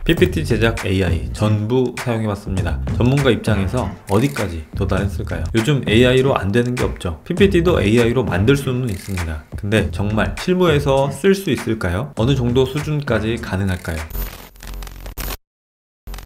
PPT 제작 AI 전부 사용해봤습니다. 전문가 입장에서 어디까지 도달했을까요? 요즘 AI로 안 되는 게 없죠. PPT도 AI로 만들 수는 있습니다. 근데 정말 실무에서 쓸 수 있을까요? 어느 정도 수준까지 가능할까요?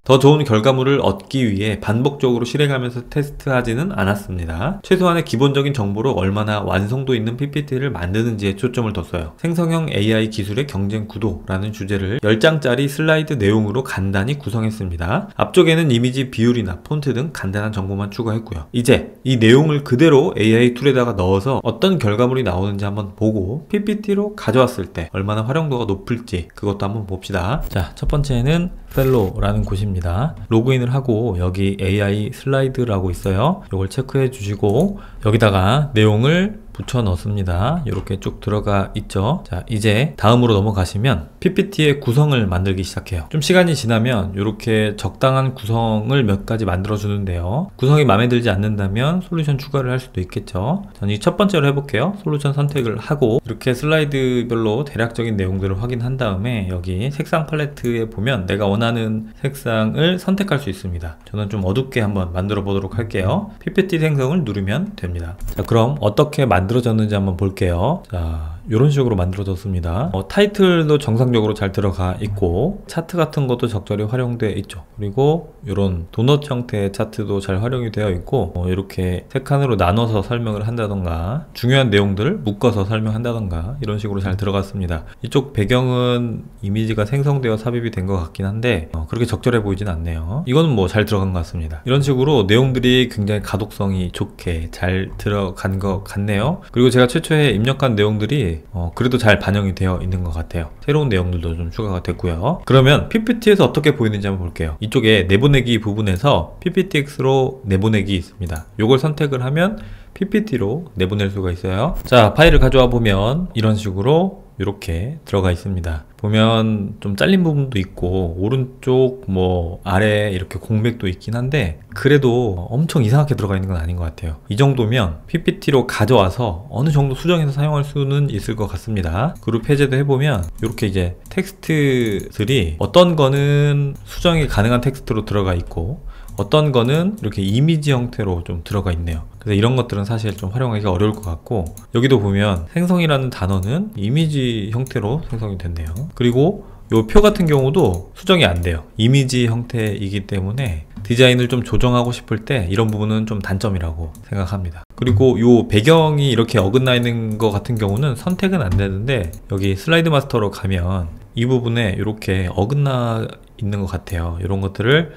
더 좋은 결과물을 얻기 위해 반복적으로 실행하면서 테스트하지는 않았습니다. 최소한의 기본적인 정보로 얼마나 완성도 있는 PPT를 만드는지에 초점을 뒀어요. 생성형 AI 기술의 경쟁 구도라는 주제를 10장짜리 슬라이드 내용으로 간단히 구성했습니다. 앞쪽에는 이미지 비율이나 폰트 등 간단한 정보만 추가했고요. 이제 이 내용을 그대로 AI 툴에다가 넣어서 어떤 결과물이 나오는지 한번 보고 PPT로 가져왔을 때 얼마나 활용도가 높을지 그것도 한번 봅시다. 자, 첫 번째는 펠로라는 곳입니다. 로그인을 하고 여기 AI 슬라이드라고 있어요. 이걸 체크해 주시고 여기다가 내용을 붙여 넣습니다. 이렇게 쭉 들어가 있죠. 자, 이제 다음으로 넘어가시면 PPT의 구성을 만들기 시작해요. 좀 시간이 지나면 이렇게 적당한 구성을 몇 가지 만들어 주는데요. 구성이 마음에 들지 않는다면 솔루션 추가를 할 수도 있겠죠. 저는 이 첫 번째로 해볼게요. 솔루션 선택을 하고 이렇게 슬라이드별로 대략적인 내용들을 확인한 다음에 여기 색상 팔레트에 보면 내가 원하는 색상을 선택할 수 있습니다. 저는 좀 어둡게 한번 만들어 보도록 할게요. PPT 생성을 누르면 됩니다. 자, 그럼 어떻게 만들어졌는지 한번 볼게요. 자, 이런 식으로 만들어졌습니다. 타이틀도 정상적으로 잘 들어가 있고 차트 같은 것도 적절히 활용되어 있죠. 그리고 이런 도넛 형태의 차트도 잘 활용이 되어 있고 이렇게 세 칸으로 나눠서 설명을 한다던가 중요한 내용들을 묶어서 설명한다던가 이런 식으로 잘 들어갔습니다. 이쪽 배경은 이미지가 생성되어 삽입이 된 것 같긴 한데 그렇게 적절해 보이진 않네요. 이거는 뭐 잘 들어간 것 같습니다. 이런 식으로 내용들이 굉장히 가독성이 좋게 잘 들어간 것 같네요. 그리고 제가 최초에 입력한 내용들이 그래도 잘 반영이 되어 있는 것 같아요. 새로운 내용들도 좀 추가가 됐고요. 그러면 PPT에서 어떻게 보이는지 한번 볼게요. 이쪽에 내보내기 부분에서 PPTX로 내보내기 있습니다. 이걸 선택을 하면 PPT로 내보낼 수가 있어요. 자, 파일을 가져와 보면 이런 식으로 이렇게 들어가 있습니다. 보면 좀 잘린 부분도 있고 오른쪽 뭐 아래 이렇게 공백도 있긴 한데 그래도 엄청 이상하게 들어가 있는 건 아닌 것 같아요. 이 정도면 PPT로 가져와서 어느 정도 수정해서 사용할 수는 있을 것 같습니다. 그룹 해제도 해보면 이렇게 이제 텍스트들이 어떤 거는 수정이 가능한 텍스트로 들어가 있고 어떤 거는 이렇게 이미지 형태로 좀 들어가 있네요. 그래서 이런 것들은 사실 좀 활용하기가 어려울 것 같고 여기도 보면 생성이라는 단어는 이미지 형태로 생성이 됐네요. 그리고 요 표 같은 경우도 수정이 안 돼요. 이미지 형태이기 때문에 디자인을 좀 조정하고 싶을 때 이런 부분은 좀 단점이라고 생각합니다. 그리고 요 배경이 이렇게 어긋나 있는 것 같은 경우는 선택은 안 되는데 여기 슬라이드 마스터로 가면 이 부분에 이렇게 어긋나 있는 것 같아요. 이런 것들을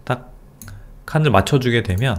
딱 칸을 맞춰주게 되면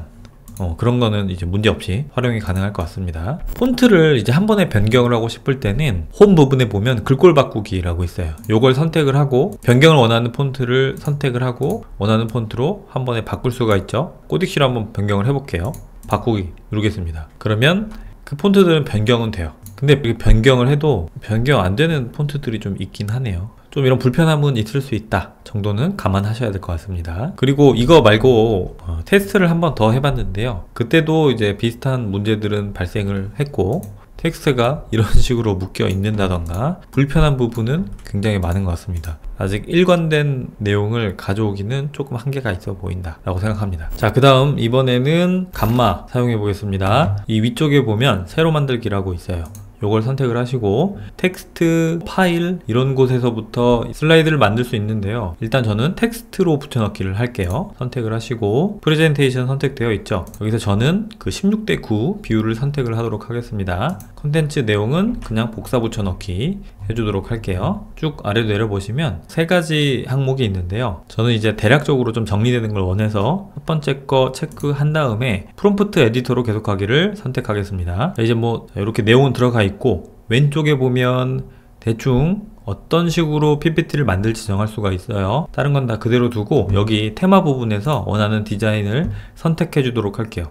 그런 거는 이제 문제없이 활용이 가능할 것 같습니다. 폰트를 이제 한 번에 변경을 하고 싶을 때는 홈 부분에 보면 글꼴 바꾸기라고 있어요. 요걸 선택을 하고 변경을 원하는 폰트를 선택을 하고 원하는 폰트로 한 번에 바꿀 수가 있죠. 코딕시로 한번 변경을 해볼게요. 바꾸기 누르겠습니다. 그러면 그 폰트들은 변경은 돼요. 근데 이렇게 변경을 해도 변경 안 되는 폰트들이 좀 있긴 하네요. 좀 이런 불편함은 있을 수 있다 정도는 감안하셔야 될 것 같습니다. 그리고 이거 말고 테스트를 한번 더 해봤는데요. 그때도 이제 비슷한 문제들은 발생을 했고 텍스트가 이런 식으로 묶여 있는다던가 불편한 부분은 굉장히 많은 것 같습니다. 아직 일관된 내용을 가져오기는 조금 한계가 있어 보인다 라고 생각합니다. 자, 그 다음 이번에는 감마 사용해 보겠습니다. 이 위쪽에 보면 새로 만들기라고 있어요. 요걸 선택을 하시고 텍스트 파일 이런 곳에서부터 슬라이드를 만들 수 있는데요. 일단 저는 텍스트로 붙여넣기를 할게요. 선택을 하시고 프레젠테이션 선택되어 있죠. 여기서 저는 그 16대 9 비율을 선택을 하도록 하겠습니다. 컨텐츠 내용은 그냥 복사 붙여넣기 해주도록 할게요. 쭉 아래로 내려보시면 세 가지 항목이 있는데요. 저는 이제 대략적으로 좀 정리되는 걸 원해서 첫 번째 거 체크한 다음에 프롬프트 에디터로 계속하기를 선택하겠습니다. 이제 뭐 이렇게 내용은 들어가 있고 왼쪽에 보면 대충 어떤 식으로 PPT를 만들지 정할 수가 있어요. 다른 건 다 그대로 두고 여기 테마 부분에서 원하는 디자인을 선택해 주도록 할게요.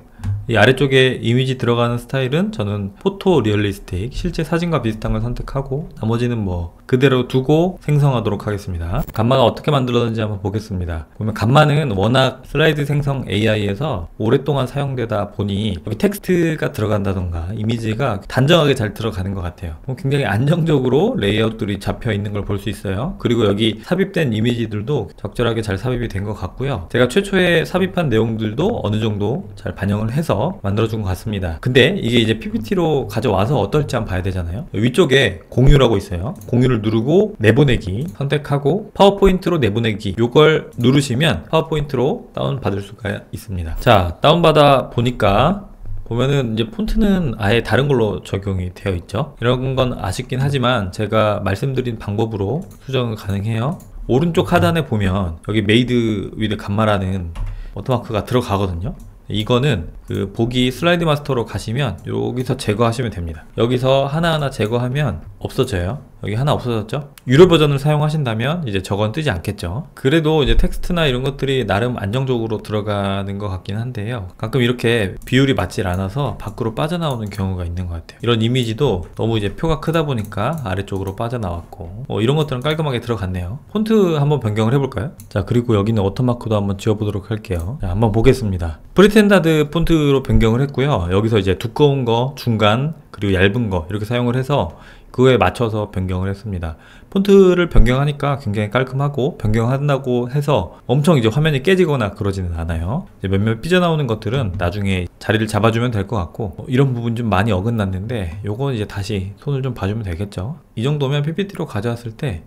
이 아래쪽에 이미지 들어가는 스타일은 저는 포토 리얼리스틱 실제 사진과 비슷한 걸 선택하고 나머지는 뭐 그대로 두고 생성하도록 하겠습니다. 간마가 어떻게 만들어졌는지 한번 보겠습니다. 보면 간마는 워낙 슬라이드 생성 AI에서 오랫동안 사용되다 보니 여기 텍스트가 들어간다던가 이미지가 단정하게 잘 들어가는 것 같아요. 굉장히 안정적으로 레이아웃들이 잡혀 있는 걸 볼 수 있어요. 그리고 여기 삽입된 이미지들도 적절하게 잘 삽입이 된 것 같고요. 제가 최초에 삽입한 내용들도 어느 정도 잘 반영을 해서 만들어준 것 같습니다. 근데 이게 이제 PPT로 가져와서 어떨지 한번 봐야 되잖아요. 위쪽에 공유라고 있어요. 공유를 누르고 내보내기 선택하고 파워포인트로 내보내기, 요걸 누르시면 파워포인트로 다운받을 수가 있습니다. 자, 다운받아 보니까 보면은 이제 폰트는 아예 다른 걸로 적용이 되어 있죠. 이런 건 아쉽긴 하지만 제가 말씀드린 방법으로 수정은 가능해요. 오른쪽 하단에 보면 여기 메이드 위드 간마라는 워터마크가 들어가거든요. 이거는 그 보기 슬라이드 마스터로 가시면 여기서 제거하시면 됩니다. 여기서 하나하나 제거하면 없어져요. 여기 하나 없어졌죠? 유료 버전을 사용하신다면 이제 저건 뜨지 않겠죠. 그래도 이제 텍스트나 이런 것들이 나름 안정적으로 들어가는 것 같긴 한데요. 가끔 이렇게 비율이 맞질 않아서 밖으로 빠져나오는 경우가 있는 것 같아요. 이런 이미지도 너무 이제 표가 크다 보니까 아래쪽으로 빠져나왔고 이런 것들은 깔끔하게 들어갔네요. 폰트 한번 변경을 해볼까요? 자, 그리고 여기는 워터마크도 한번 지워보도록 할게요. 자, 한번 보겠습니다. 프리스탠다드 폰트로 변경을 했고요. 여기서 이제 두꺼운 거, 중간, 그리고 얇은 거 이렇게 사용을 해서 그거에 맞춰서 변경을 했습니다. 폰트를 변경하니까 굉장히 깔끔하고, 변경한다고 해서 엄청 이제 화면이 깨지거나 그러지는 않아요. 이제 몇몇 삐져나오는 것들은 나중에 자리를 잡아주면 될 것 같고, 이런 부분 좀 많이 어긋났는데 요건 이제 다시 손을 좀 봐주면 되겠죠. 이 정도면 PPT로 가져왔을 때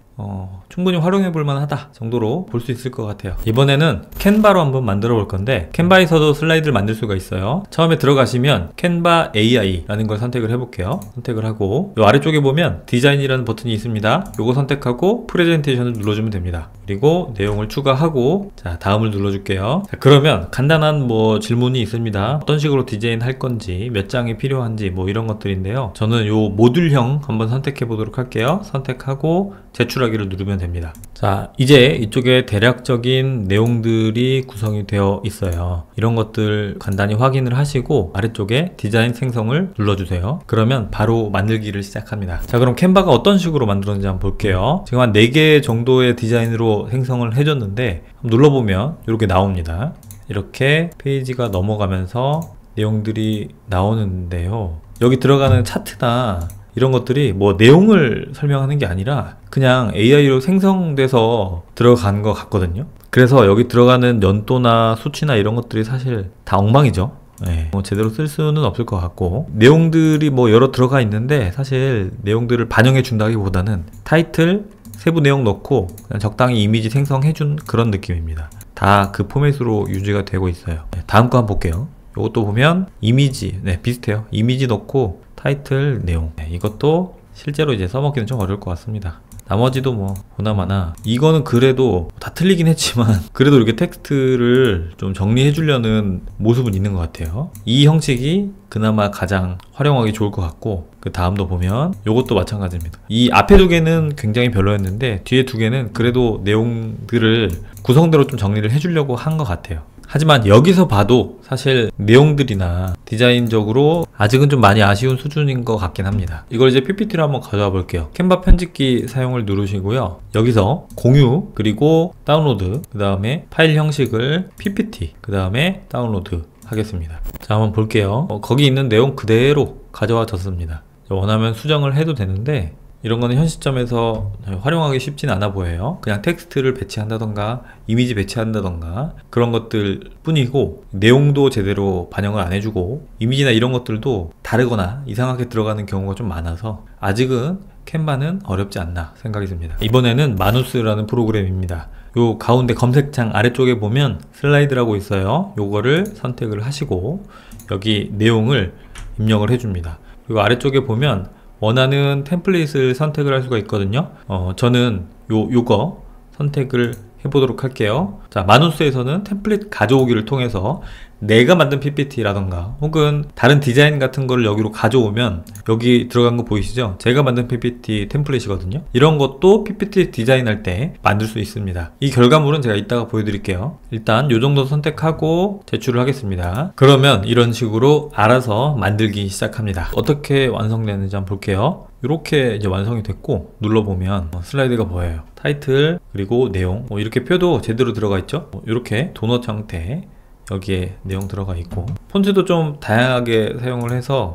충분히 활용해 볼 만하다 정도로 볼 수 있을 것 같아요. 이번에는 캔바로 한번 만들어 볼 건데, 캔바에서도 슬라이드를 만들 수가 있어요. 처음에 들어가시면 캔바 AI 라는 걸 선택을 해 볼게요. 선택을 하고 요 아래쪽에 보면 디자인이라는 버튼이 있습니다. 요거 선택하고 프레젠테이션을 눌러주면 됩니다. 그리고 내용을 추가하고, 자, 다음을 눌러줄게요. 자, 그러면 간단한 질문이 있습니다. 어떤 식으로 디자인 할 건지, 몇 장이 필요한지 이런 것들인데요. 저는 요 모듈형 한번 선택해 보도록 할게요. 선택하고 제출하기를 누르면 됩니다. 자, 이제 이쪽에 대략적인 내용들이 구성이 되어 있어요. 이런 것들 간단히 확인을 하시고 아래쪽에 디자인 생성을 눌러주세요. 그러면 바로 만들기를 시작합니다. 자, 그럼 캔바가 어떤 식으로 만들었는지 한번 볼게요. 지금 한 4개 정도의 디자인으로 생성을 해줬는데, 눌러보면 이렇게 나옵니다. 이렇게 페이지가 넘어가면서 내용들이 나오는데요. 여기 들어가는 차트나 이런 것들이 내용을 설명하는 게 아니라 그냥 AI로 생성돼서 들어간 것 같거든요. 그래서 여기 들어가는 연도나 수치나 이런 것들이 사실 다 엉망이죠. 네, 제대로 쓸 수는 없을 것 같고, 내용들이 여러 들어가 있는데 사실 내용들을 반영해 준다기보다는 타이틀, 세부 내용 넣고 그냥 적당히 이미지 생성해 준 그런 느낌입니다. 다 그 포맷으로 유지가 되고 있어요. 네, 다음 거 한번 볼게요. 이것도 보면 이미지, 비슷해요. 이미지 넣고 타이틀, 내용. 이것도 실제로 이제 써먹기는 좀 어려울 것 같습니다. 나머지도 보나마나 이거는 그래도 다 틀리긴 했지만 그래도 이렇게 텍스트를 좀 정리해 주려는 모습은 있는 것 같아요. 이 형식이 그나마 가장 활용하기 좋을 것 같고, 그 다음도 보면 이것도 마찬가지입니다. 이 앞에 2개는 굉장히 별로였는데 뒤에 2개는 그래도 내용들을 구성대로 좀 정리를 해주려고 한 것 같아요. 하지만 여기서 봐도 사실 내용들이나 디자인적으로 아직은 좀 많이 아쉬운 수준인 것 같긴 합니다. 이걸 이제 PPT로 한번 가져와 볼게요. 캔바 편집기 사용을 누르시고요. 여기서 공유, 그리고 다운로드, 그 다음에 파일 형식을 PPT, 그 다음에 다운로드 하겠습니다. 자, 한번 볼게요. 거기 있는 내용 그대로 가져와 졌습니다. 원하면 수정을 해도 되는데 이런 거는 현 시점에서 활용하기 쉽진 않아 보여요. 그냥 텍스트를 배치한다던가 이미지 배치한다던가 그런 것들 뿐이고, 내용도 제대로 반영을 안 해주고 이미지나 이런 것들도 다르거나 이상하게 들어가는 경우가 좀 많아서 아직은 캔바는 어렵지 않나 생각이 듭니다. 이번에는 마누스라는 프로그램입니다. 요 가운데 검색창 아래쪽에 보면 슬라이드라고 있어요. 요거를 선택을 하시고 여기 내용을 입력을 해줍니다. 그리고 아래쪽에 보면 원하는 템플릿을 선택을 할 수가 있거든요. 저는 요거 선택을 해보도록 할게요. 자, 마누스에서는 템플릿 가져오기를 통해서 내가 만든 PPT라던가 혹은 다른 디자인 같은 거를 여기로 가져오면 여기 들어간 거 보이시죠? 제가 만든 PPT 템플릿이거든요. 이런 것도 PPT 디자인할 때 만들 수 있습니다. 이 결과물은 제가 이따가 보여드릴게요. 일단 요 정도 선택하고 제출을 하겠습니다. 그러면 이런 식으로 알아서 만들기 시작합니다. 어떻게 완성되는지 한번 볼게요. 이렇게 이제 완성이 됐고 눌러보면 슬라이드가 보여요. 타이틀 그리고 내용 이렇게 표도 제대로 들어가 있죠. 이렇게 도넛 형태 여기에 내용 들어가 있고 폰트도 좀 다양하게 사용을 해서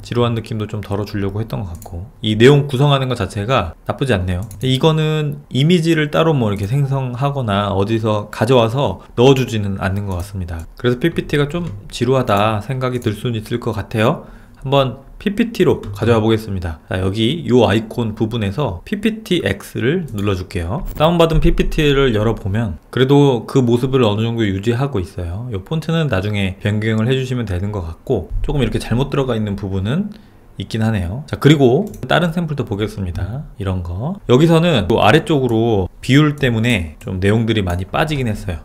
지루한 느낌도 좀 덜어주려고 했던 것 같고 이 내용 구성하는 것 자체가 나쁘지 않네요. 이거는 이미지를 따로 이렇게 생성하거나 어디서 가져와서 넣어주지는 않는 것 같습니다. 그래서 PPT가 좀 지루하다 생각이 들 수는 있을 것 같아요. 한번 PPT로 가져와 보겠습니다. 자, 여기 이 아이콘 부분에서 PPTX를 눌러줄게요. 다운받은 PPT를 열어보면 그래도 그 모습을 어느 정도 유지하고 있어요. 이 폰트는 나중에 변경을 해주시면 되는 것 같고 조금 이렇게 잘못 들어가 있는 부분은 있긴 하네요. 자, 그리고 다른 샘플도 보겠습니다. 이런 거 여기서는 아래쪽으로 비율 때문에 좀 내용들이 많이 빠지긴 했어요.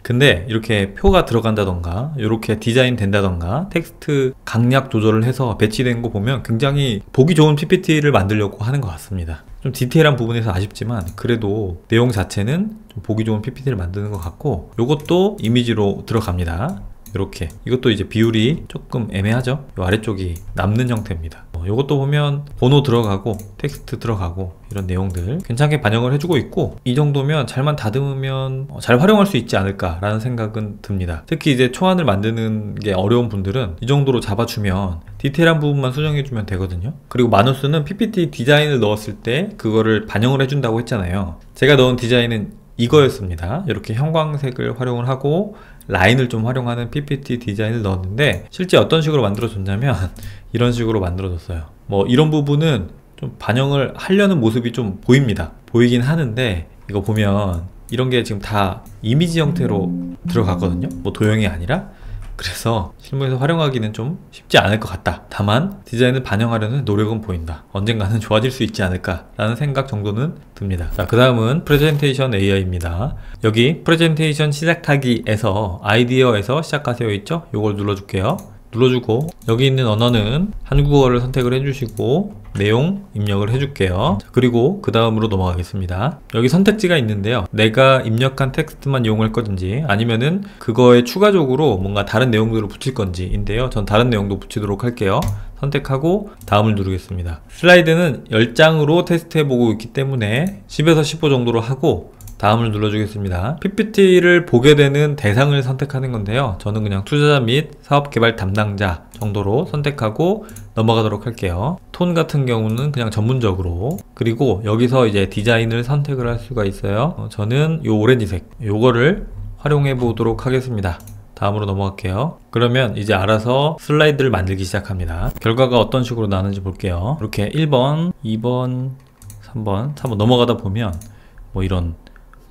근데 이렇게 표가 들어간다던가 이렇게 디자인 된다던가 텍스트 강약 조절을 해서 배치된 거 보면 굉장히 보기 좋은 PPT를 만들려고 하는 것 같습니다. 좀 디테일한 부분에서 아쉽지만 그래도 내용 자체는 좀 보기 좋은 PPT를 만드는 것 같고 이것도 이미지로 들어갑니다. 이렇게 이것도 이제 비율이 조금 애매하죠. 이 아래쪽이 남는 형태입니다. 이것도 보면 번호 들어가고 텍스트 들어가고 이런 내용들 괜찮게 반영을 해주고 있고 이 정도면 잘만 다듬으면 잘 활용할 수 있지 않을까 라는 생각은 듭니다. 특히 이제 초안을 만드는 게 어려운 분들은 이 정도로 잡아주면 디테일한 부분만 수정해주면 되거든요. 그리고 마누스는 PPT 디자인을 넣었을 때 그거를 반영을 해준다고 했잖아요. 제가 넣은 디자인은 이거였습니다. 이렇게 형광색을 활용을 하고 라인을 좀 활용하는 PPT 디자인을 넣었는데 실제 어떤 식으로 만들어졌냐면 이런 식으로 만들어졌어요. 이런 부분은 좀 반영을 하려는 모습이 좀 보이긴 하는데 이거 보면 이런 게 지금 다 이미지 형태로 들어갔거든요. 도형이 아니라. 그래서 실무에서 활용하기는 좀 쉽지 않을 것 같다. 다만 디자인을 반영하려는 노력은 보인다. 언젠가는 좋아질 수 있지 않을까 라는 생각 정도는 듭니다. 자, 그 다음은 프레젠테이션 AI입니다. 여기 프레젠테이션 시작하기에서 아이디어에서 시작하세요 있죠? 요걸 눌러줄게요. 눌러주고 여기 있는 언어는 한국어를 선택을 해주시고 내용 입력을 해줄게요. 자, 그리고 그 다음으로 넘어가겠습니다. 여기 선택지가 있는데요. 내가 입력한 텍스트만 이용할 건지 아니면은 그거에 추가적으로 뭔가 다른 내용들을 붙일 건지 인데요. 전 다른 내용도 붙이도록 할게요. 선택하고 다음을 누르겠습니다. 슬라이드는 10장으로 테스트해보고 있기 때문에 10에서 15 정도로 하고 다음을 눌러주겠습니다. PPT를 보게 되는 대상을 선택하는 건데요. 저는 그냥 투자자 및 사업개발 담당자 정도로 선택하고 넘어가도록 할게요. 톤 같은 경우는 그냥 전문적으로 그리고 여기서 이제 디자인을 선택을 할 수가 있어요. 저는 이 오렌지색 요거를 활용해 보도록 하겠습니다. 다음으로 넘어갈게요. 그러면 이제 알아서 슬라이드를 만들기 시작합니다. 결과가 어떤 식으로 나오는지 볼게요. 이렇게 1번, 2번, 3번 넘어가다 보면 이런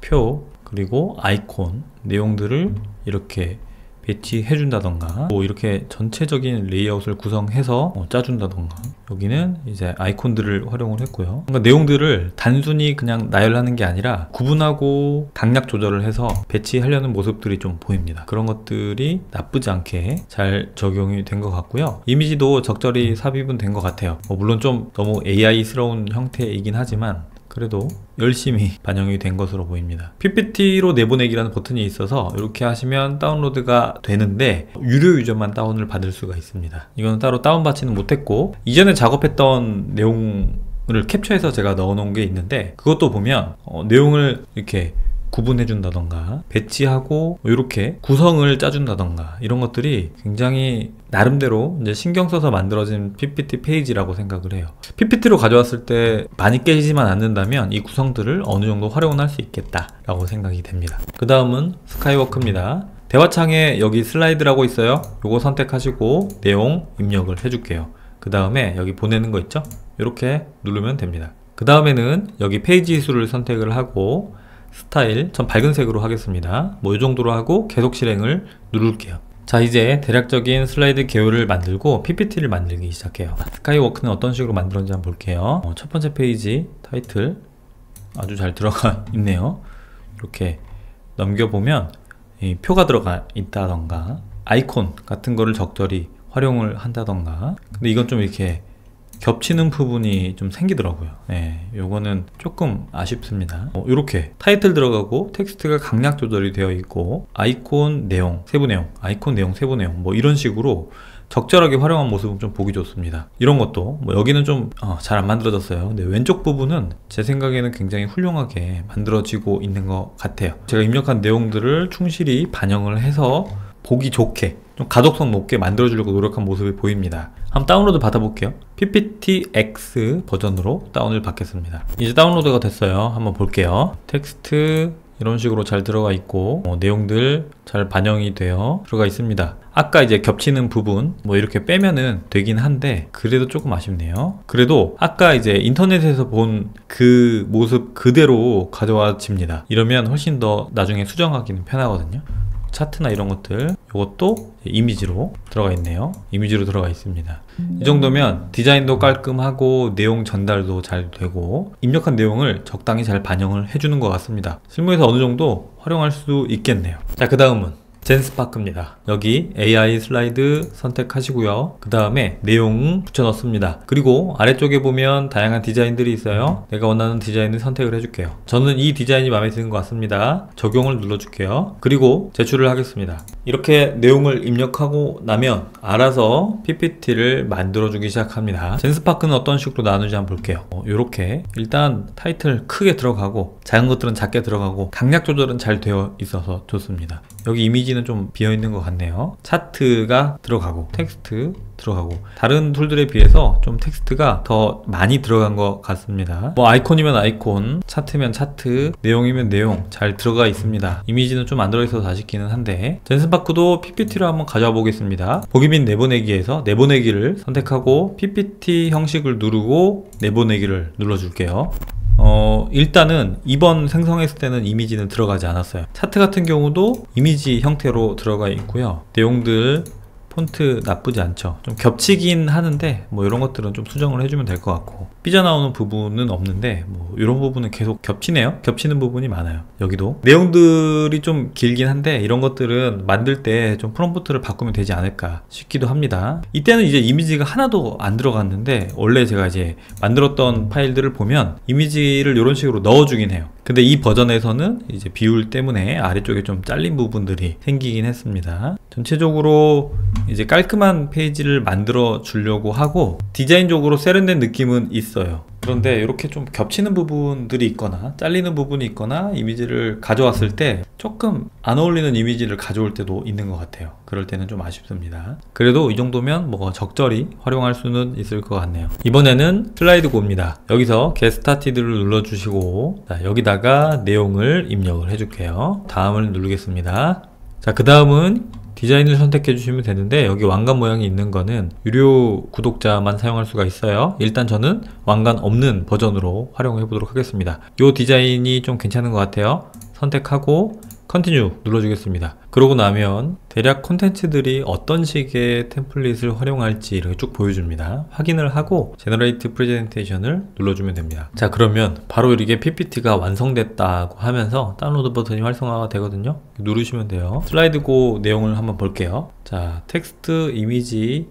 표 그리고 아이콘 내용들을 이렇게 배치해 준다던가 이렇게 전체적인 레이아웃을 구성해서 짜준다던가 여기는 이제 아이콘들을 활용을 했고요. 그러니까 내용들을 단순히 그냥 나열하는 게 아니라 구분하고 강약 조절을 해서 배치하려는 모습들이 좀 보입니다. 그런 것들이 나쁘지 않게 잘 적용이 된 것 같고요. 이미지도 적절히 삽입은 된 것 같아요. 물론 좀 너무 AI스러운 형태이긴 하지만 그래도 열심히 반영이 된 것으로 보입니다. PPT로 내보내기라는 버튼이 있어서 이렇게 하시면 다운로드가 되는데 유료 유저만 다운을 받을 수가 있습니다. 이거는 따로 다운받지는 못했고 이전에 작업했던 내용을 캡처해서 제가 넣어 놓은 게 있는데 그것도 보면 내용을 이렇게 구분해 준다던가 배치하고 이렇게 구성을 짜준다던가 이런 것들이 굉장히 나름대로 이제 신경 써서 만들어진 PPT 페이지라고 생각을 해요. PPT로 가져왔을 때 많이 깨지지만 않는다면 이 구성들을 어느 정도 활용을 할 수 있겠다 라고 생각이 됩니다. 그 다음은 스카이워크입니다. 대화창에 여기 슬라이드라고 있어요. 요거 선택하시고 내용 입력을 해줄게요. 그 다음에 여기 보내는 거 있죠? 이렇게 누르면 됩니다. 그 다음에는 여기 페이지 수를 선택을 하고 스타일 전 밝은 색으로 하겠습니다. 이 정도로 하고 계속 실행을 누를게요. 자, 이제 대략적인 슬라이드 개요를 만들고 PPT를 만들기 시작해요. 스카이워크는 어떤 식으로 만들었는지 한번 볼게요. 첫 번째 페이지 타이틀 아주 잘 들어가 있네요. 이렇게 넘겨보면 이 표가 들어가 있다던가 아이콘 같은 거를 적절히 활용을 한다던가 근데 이건 좀 이렇게 겹치는 부분이 좀 생기더라고요. 요거는 조금 아쉽습니다. 이렇게 타이틀 들어가고 텍스트가 강약 조절이 되어 있고 아이콘 내용, 세부 내용, 아이콘 내용, 세부 내용 이런 식으로 적절하게 활용한 모습은 좀 보기 좋습니다. 이런 것도 뭐 여기는 좀 잘 안 만들어졌어요. 근데 왼쪽 부분은 제 생각에는 굉장히 훌륭하게 만들어지고 있는 것 같아요. 제가 입력한 내용들을 충실히 반영을 해서 보기 좋게 좀 가독성 높게 만들어주려고 노력한 모습이 보입니다. 한번 다운로드 받아볼게요. PPTX 버전으로 다운을 받겠습니다. 이제 다운로드가 됐어요. 한번 볼게요. 텍스트 이런 식으로 잘 들어가 있고 내용들 잘 반영이 되어 들어가 있습니다. 아까 이제 겹치는 부분 뭐 이렇게 빼면은 되긴 한데 그래도 조금 아쉽네요. 그래도 아까 이제 인터넷에서 본 그 모습 그대로 가져와집니다. 이러면 훨씬 더 나중에 수정하기는 편하거든요. 차트나 이런 것들 이것도 이미지로 들어가 있네요. 이미지로 들어가 있습니다. 이 정도면 디자인도 깔끔하고 내용 전달도 잘 되고 입력한 내용을 적당히 잘 반영을 해주는 것 같습니다. 실무에서 어느 정도 활용할 수 있겠네요. 자, 그 다음은 젠스파크입니다. 여기 AI 슬라이드 선택하시고요. 그 다음에 내용 붙여 넣습니다. 그리고 아래쪽에 보면 다양한 디자인들이 있어요. 내가 원하는 디자인을 선택을 해줄게요. 저는 이 디자인이 마음에 드는 것 같습니다. 적용을 눌러줄게요. 그리고 제출을 하겠습니다. 이렇게 내용을 입력하고 나면 알아서 PPT를 만들어주기 시작합니다. 젠스파크는 어떤 식으로 나누는지 한번 볼게요. 이렇게 일단 타이틀 크게 들어가고 작은 것들은 작게 들어가고 강약 조절은 잘 되어 있어서 좋습니다. 여기 이미지는 좀 비어있는 것 같네요. 차트가 들어가고 텍스트 들어가고 다른 툴들에 비해서 좀 텍스트가 더 많이 들어간 것 같습니다. 뭐 아이콘이면 아이콘, 차트면 차트, 내용이면 내용 잘 들어가 있습니다. 이미지는 좀 안 들어있어서 아쉽기는 한데 젠스파크도 PPT로 한번 가져와 보겠습니다. 보기 및 내보내기에서 내보내기를 선택하고 PPT 형식을 누르고 내보내기를 눌러줄게요. 일단은 이번 생성했을 때는 이미지는 들어가지 않았어요. 차트 같은 경우도 이미지 형태로 들어가 있고요. 내용들 폰트 나쁘지 않죠. 좀 겹치긴 하는데 뭐 이런 것들은 좀 수정을 해주면 될 것 같고 삐져나오는 부분은 없는데 뭐 이런 부분은 계속 겹치네요. 겹치는 부분이 많아요. 여기도 내용들이 좀 길긴 한데 이런 것들은 만들 때 좀 프롬프트를 바꾸면 되지 않을까 싶기도 합니다. 이때는 이제 이미지가 하나도 안 들어갔는데 원래 제가 이제 만들었던 파일들을 보면 이미지를 이런 식으로 넣어주긴 해요. 근데 이 버전에서는 이제 비율 때문에 아래쪽에 좀 잘린 부분들이 생기긴 했습니다. 전체적으로 이제 깔끔한 페이지를 만들어 주려고 하고 디자인적으로 세련된 느낌은 있어요. 그런데 이렇게 좀 겹치는 부분들이 있거나 잘리는 부분이 있거나 이미지를 가져왔을 때 조금 안 어울리는 이미지를 가져올 때도 있는 것 같아요. 그럴 때는 좀 아쉽습니다. 그래도 이 정도면 뭐 적절히 활용할 수는 있을 것 같네요. 이번에는 슬라이드 고입니다. 여기서 Get Started를 눌러주시고 자, 여기다가 내용을 입력을 해줄게요. 다음을 누르겠습니다. 자, 그 다음은 디자인을 선택해 주시면 되는데 여기 왕관 모양이 있는 거는 유료 구독자만 사용할 수가 있어요. 일단 저는 왕관 없는 버전으로 활용해 보도록 하겠습니다. 이 디자인이 좀 괜찮은 것 같아요. 선택하고 컨티뉴 눌러주겠습니다. 그러고 나면 대략 콘텐츠들이 어떤 식의 템플릿을 활용할지 이렇게 쭉 보여줍니다. 확인을 하고 제너레이트 프레젠테이션을 눌러주면 됩니다. 자, 그러면 바로 이렇게 PPT가 완성됐다고 하면서 다운로드 버튼이 활성화가 되거든요. 누르시면 돼요. 슬라이드 고 내용을 한번 볼게요. 자, 텍스트, 이미지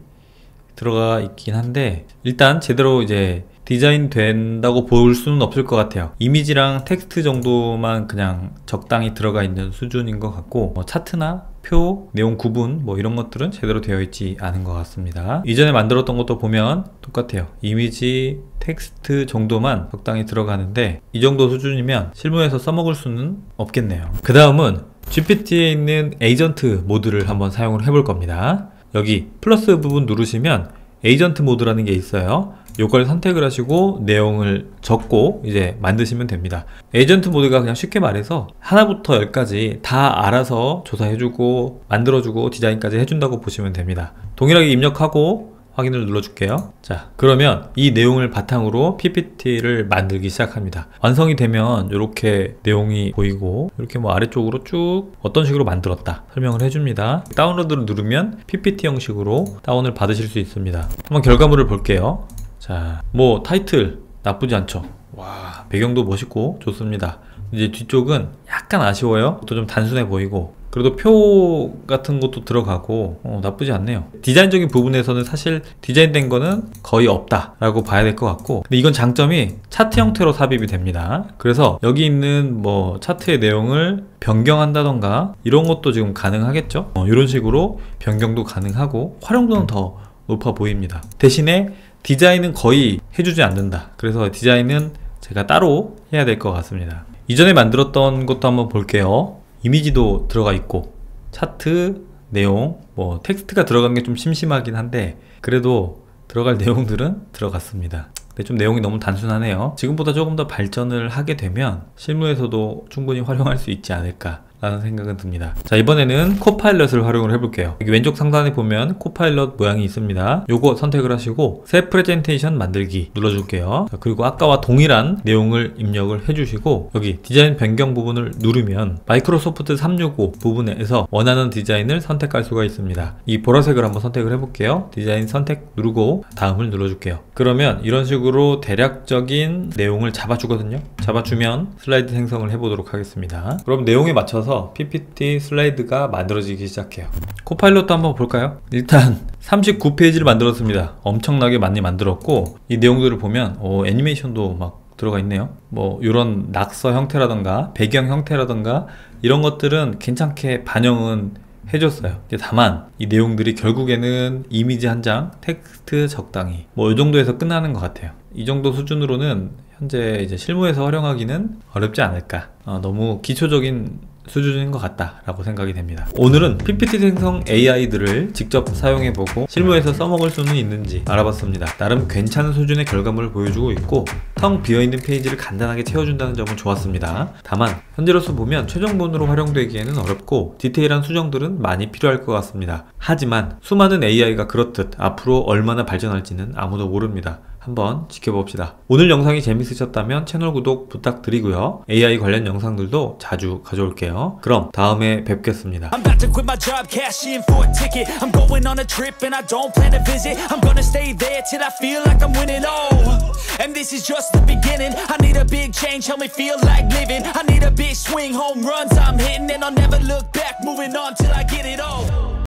들어가 있긴 한데 일단 제대로 이제 디자인 된다고 볼 수는 없을 것 같아요. 이미지랑 텍스트 정도만 그냥 적당히 들어가 있는 수준인 것 같고 뭐 차트나 표, 내용 구분 뭐 이런 것들은 제대로 되어 있지 않은 것 같습니다. 이전에 만들었던 것도 보면 똑같아요. 이미지, 텍스트 정도만 적당히 들어가는데 이 정도 수준이면 실무에서 써먹을 수는 없겠네요. 그 다음은 GPT에 있는 에이전트 모드를 한번 사용을 해볼 겁니다. 여기 플러스 부분 누르시면 에이전트 모드라는 게 있어요. 이걸 선택을 하시고 내용을 적고 이제 만드시면 됩니다. 에이전트 모드가 그냥 쉽게 말해서 하나부터 열까지 다 알아서 조사해주고 만들어주고 디자인까지 해준다고 보시면 됩니다. 동일하게 입력하고 확인을 눌러줄게요. 자, 그러면 이 내용을 바탕으로 PPT를 만들기 시작합니다. 완성이 되면 이렇게 내용이 보이고 이렇게 뭐 아래쪽으로 쭉 어떤 식으로 만들었다 설명을 해줍니다. 다운로드를 누르면 PPT 형식으로 다운을 받으실 수 있습니다. 한번 결과물을 볼게요. 자, 뭐 타이틀 나쁘지 않죠. 와, 배경도 멋있고 좋습니다. 이제 뒤쪽은 약간 아쉬워요. 또 좀 단순해 보이고 그래도 표 같은 것도 들어가고 나쁘지 않네요. 디자인적인 부분에서는 사실 디자인된 거는 거의 없다라고 봐야 될 것 같고, 근데 이건 장점이 차트 형태로 삽입이 됩니다. 그래서 여기 있는 뭐 차트의 내용을 변경한다던가 이런 것도 지금 가능하겠죠. 이런 식으로 변경도 가능하고 활용도는 더 높아 보입니다. 대신에 디자인은 거의 해주지 않는다. 그래서 디자인은 제가 따로 해야 될 것 같습니다. 이전에 만들었던 것도 한번 볼게요. 이미지도 들어가 있고 차트, 내용, 뭐 텍스트가 들어간 게 좀 심심하긴 한데 그래도 들어갈 내용들은 들어갔습니다. 근데 좀 내용이 너무 단순하네요. 지금보다 조금 더 발전을 하게 되면 실무에서도 충분히 활용할 수 있지 않을까 라는 생각은 듭니다. 자, 이번에는 코파일럿을 활용을 해볼게요. 여기 왼쪽 상단에 보면 코파일럿 모양이 있습니다. 요거 선택을 하시고 새 프레젠테이션 만들기 눌러줄게요. 자, 그리고 아까와 동일한 내용을 입력을 해주시고 여기 디자인 변경 부분을 누르면 마이크로소프트 365 부분에서 원하는 디자인을 선택할 수가 있습니다. 이 보라색을 한번 선택을 해볼게요. 디자인 선택 누르고 다음을 눌러줄게요. 그러면 이런 식으로 대략적인 내용을 잡아주거든요. 잡아주면 슬라이드 생성을 해보도록 하겠습니다. 그럼 내용에 맞춰서 PPT 슬라이드가 만들어지기 시작해요. 코파일럿도 한번 볼까요? 일단 39페이지를 만들었습니다. 엄청나게 많이 만들었고 이 내용들을 보면 애니메이션도 막 들어가 있네요. 뭐 이런 낙서 형태라던가 배경 형태라던가 이런 것들은 괜찮게 반영은 해줬어요. 다만 이 내용들이 결국에는 이미지 한 장, 텍스트 적당히 뭐 이 정도에서 끝나는 것 같아요. 이 정도 수준으로는 현재 이제 실무에서 활용하기는 어렵지 않을까. 너무 기초적인 수준인 것 같다라고 생각이 됩니다. 오늘은 PPT 생성 AI들을 직접 사용해보고 실무에서 써먹을 수는 있는지 알아봤습니다. 나름 괜찮은 수준의 결과물을 보여주고 있고 텅 비어있는 페이지를 간단하게 채워준다는 점은 좋았습니다. 다만 현재로서 보면 최종본으로 활용되기에는 어렵고 디테일한 수정들은 많이 필요할 것 같습니다. 하지만 수많은 AI가 그렇듯 앞으로 얼마나 발전할지는 아무도 모릅니다. 한번 지켜봅시다. 오늘 영상이 재밌으셨다면 채널 구독 부탁드리고요. AI 관련 영상들도 자주 가져올게요. 그럼 다음에 뵙겠습니다. I'm about to quit my job, cash in for a ticket. I'm going on a trip and I don't plan to visit. I'm gonna stay there till I feel like I'm winning. Oh, and this is just the beginning. I need a big change, help me feel like living. I need a big swing, home runs I'm hitting, and I'll never look back, moving on till I get it all.